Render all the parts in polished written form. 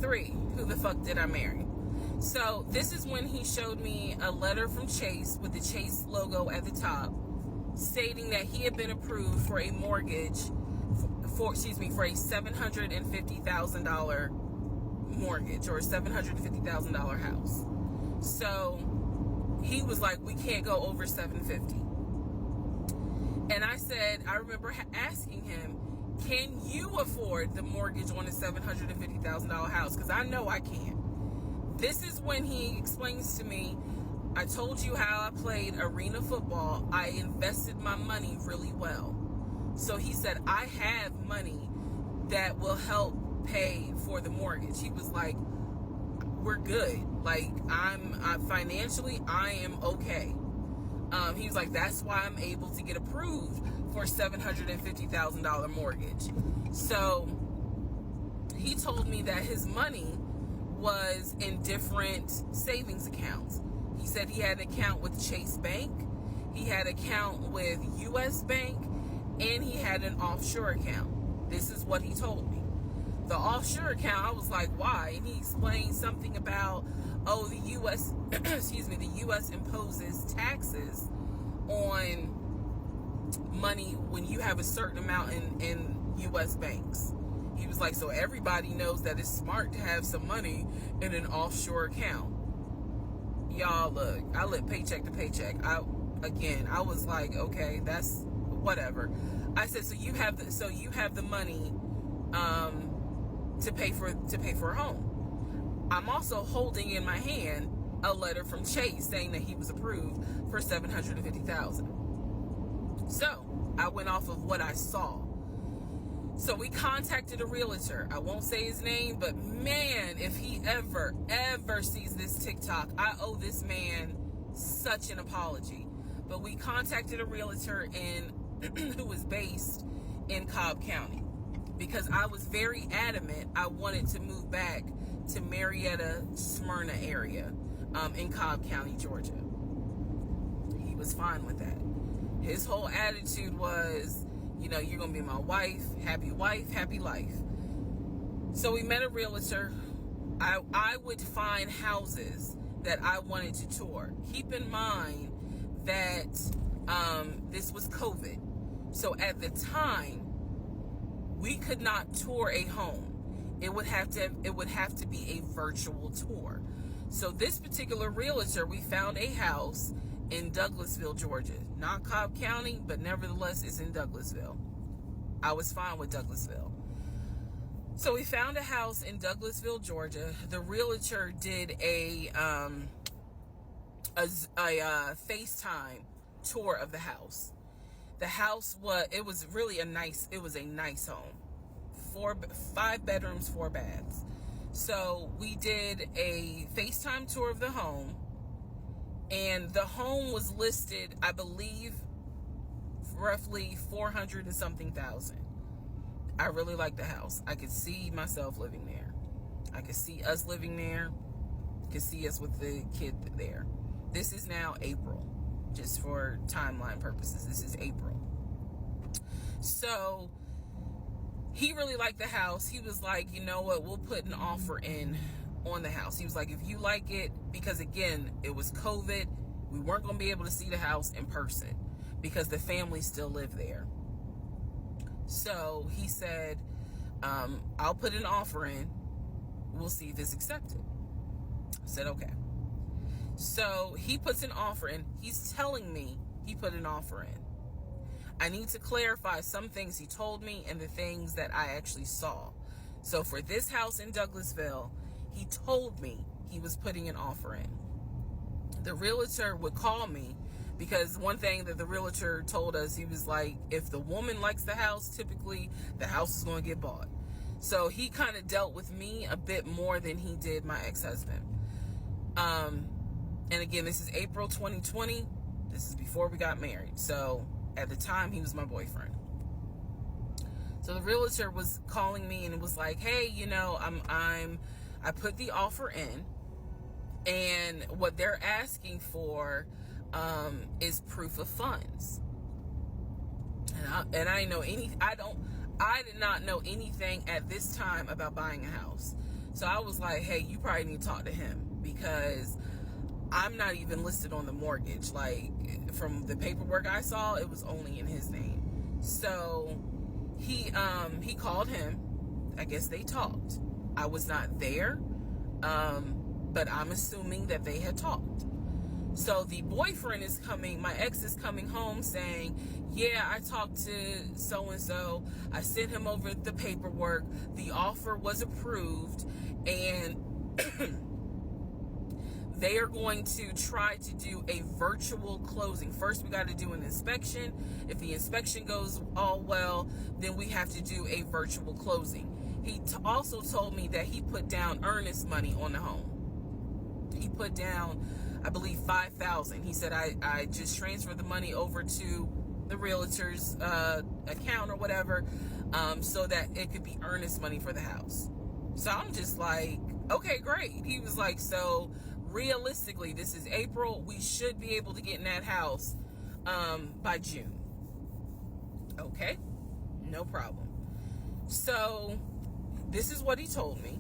3, who the fuck did I marry? So this is when he showed me a letter from Chase with the Chase logo at the top, stating that he had been approved for a mortgage for a $750,000 mortgage, or a $750,000 house. So he was like, we can't go over 750. And I said, I remember asking him, can you afford the mortgage on a $750,000 house? Because I know I can't. This is when he explains to me, I told you how I played arena football. I invested my money really well. So he said, I have money that will help pay for the mortgage. He was like, we're good. Like, I'm financially, I am okay. He was like, that's why I'm able to get approved for $750,000 mortgage. So he told me that his money was in different savings accounts. He said he had an account with Chase Bank, he had an account with US Bank, and he had an offshore account. This is what he told me. The offshore account, I was like, why? And he explained something about, the US, the US imposes taxes on money when you have a certain amount in US banks. He was like, so everybody knows that it's smart to have some money in an offshore account. Y'all, look, I live paycheck to paycheck. I was like, okay, that's whatever. I said, so you have the money to pay for a home. I'm also holding in my hand a letter from Chase saying that he was approved for $750,000. So I went off of what I saw. So we contacted a realtor. I won't say his name, but man, if he ever sees this TikTok, I owe this man such an apology. But we contacted a realtor who was based in Cobb County, because I was very adamant I wanted to move back to Marietta, Smyrna area in Cobb County, Georgia. He was fine with that. His whole attitude was, you're going to be my wife, happy life. So we met a realtor. I would find houses that I wanted to tour. Keep in mind that this was COVID. So at the time, we could not tour a home. It would have to be a virtual tour. So this particular realtor, we found a house in Douglasville, Georgia. Not Cobb County, but nevertheless, it's in Douglasville. I was fine with Douglasville. So we found a house in Douglasville, Georgia. The realtor did a FaceTime tour of the house. The house was really a nice home. 5 bedrooms, 4 baths. So we did a FaceTime tour of the home, and the home was listed, I believe, roughly 400 and something thousand. I really like the house. I could see myself living there. I could see us living there. Could see us with the kid there. This is now April, just for timeline purposes. This is April. So he really liked the house. He was like, you know what, we'll put an offer in on the house. He was like, if you like it, because again, it was COVID, we weren't going to be able to see the house in person because the family still lived there. So he said, I'll put an offer in. We'll see if it's accepted. I said, okay. So he puts an offer in. He's telling me he put an offer in. I need to clarify some things he told me and the things that I actually saw. So for this house in Douglasville, he told me he was putting an offer in. The realtor would call me, because one thing that the realtor told us, he was like, if the woman likes the house, typically the house is going to get bought. So he kind of dealt with me a bit more than he did my ex-husband. And again, this is April 2020. This is before we got married. So at the time, he was my boyfriend. So the realtor was calling me and it was like, hey, I put the offer in, and what they're asking for is proof of funds. And I did not know anything at this time about buying a house. So I was like, hey, you probably need to talk to him, because I'm not even listed on the mortgage. Like, from the paperwork I saw, it was only in his name. So he called him. I guess they talked. I was not there, but I'm assuming that they had talked. So the boyfriend is coming, my ex is coming home saying, yeah, I talked to so-and-so. I sent him over the paperwork. The offer was approved, and they are going to try to do a virtual closing. First, we got to do an inspection. If the inspection goes all well, then we have to do a virtual closing. He also told me that he put down earnest money on the home. He put down, I believe, $5,000. He said, I just transferred the money over to the realtor's account or whatever, so that it could be earnest money for the house. So I'm just like, okay, great. He was like, so realistically, this is April. We should be able to get in that house by June. Okay, no problem. So this is what he told me.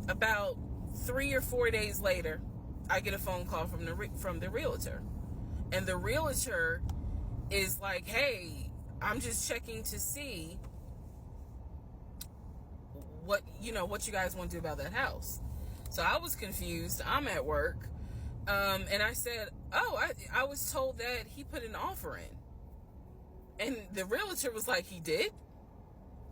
About 3 or 4 days later, I get a phone call from the realtor, and the realtor is like, hey, I'm just checking to see what you guys want to do about that house. So I was confused. I'm at work, and I said, oh, I was told that he put an offer in. And the realtor was like, he did?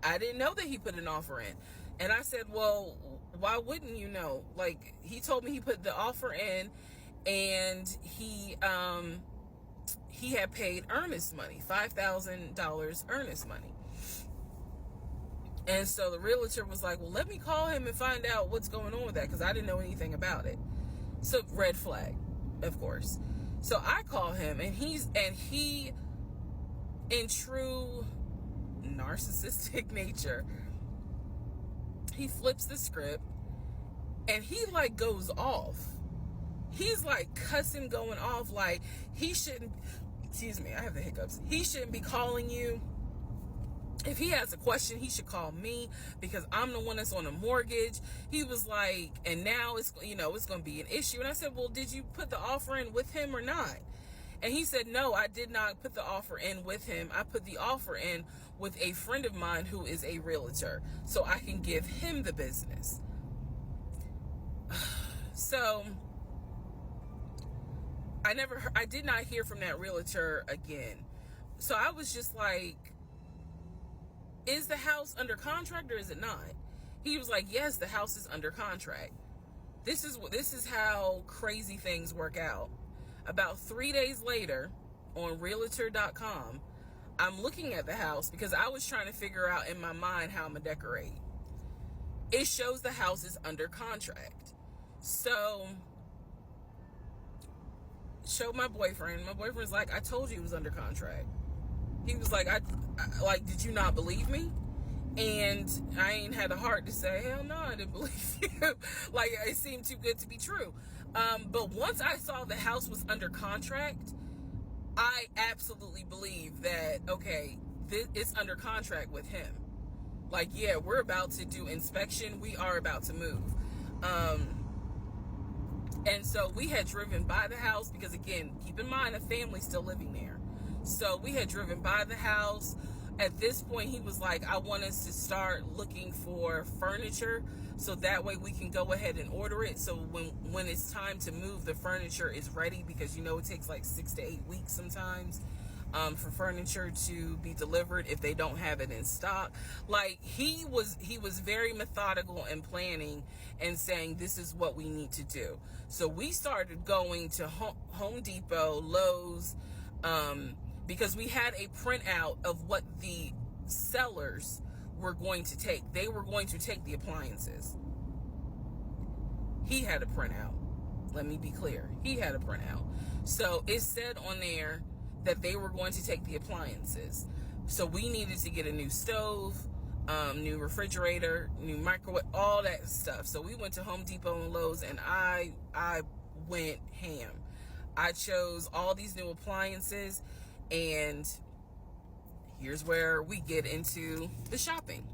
I didn't know that he put an offer in. And I said, well, why wouldn't you know? Like, he told me he put the offer in, and he had paid earnest money, $5,000 earnest money. And so the realtor was like, well, let me call him and find out what's going on with that, because I didn't know anything about it. So red flag, of course. So I call him, and he, in true narcissistic nature, he flips the script, and he like goes off. He's like cussing, going off, like he shouldn't, excuse me, I have the hiccups. He shouldn't be calling you. If he has a question, he should call me, because I'm the one that's on a mortgage. He was like, and now it's going to be an issue. And I said, well, did you put the offer in with him or not? And he said, no, I did not put the offer in with him. I put the offer in with a friend of mine who is a realtor, so I can give him the business. So I did not hear from that realtor again. So I was just like, is the house under contract or is it not? He was like, yes, the house is under contract. This is how crazy things work out. About 3 days later, on Realtor.com, I'm looking at the house because I was trying to figure out in my mind how I'm gonna decorate. It shows the house is under contract. So, showed my boyfriend. My boyfriend's like, I told you it was under contract. He was like, I did you not believe me? And I ain't had the heart to say, hell no, I didn't believe you. Like, it seemed too good to be true. But once I saw the house was under contract, I absolutely believe that, okay, it's under contract with him. Like, yeah, we're about to do inspection. We are about to move. And so we had driven by the house because, again, keep in mind, a family's still living there. So we had driven by the house. At this point, he was like, I want us to start looking for furniture so that way we can go ahead and order it. So when it's time to move, the furniture is ready, because, it takes like 6 to 8 weeks sometimes for furniture to be delivered if they don't have it in stock. Like, he was very methodical and planning and saying, this is what we need to do. So we started going to Home Depot, Lowe's, because we had a printout of what the sellers were going to take. They were going to take the appliances. He had a printout. Let me be clear. He had a printout. So it said on there that they were going to take the appliances. So we needed to get a new stove, new refrigerator, new microwave, all that stuff. So we went to Home Depot and Lowe's, and I went ham. I chose all these new appliances. And here's where we get into the shopping.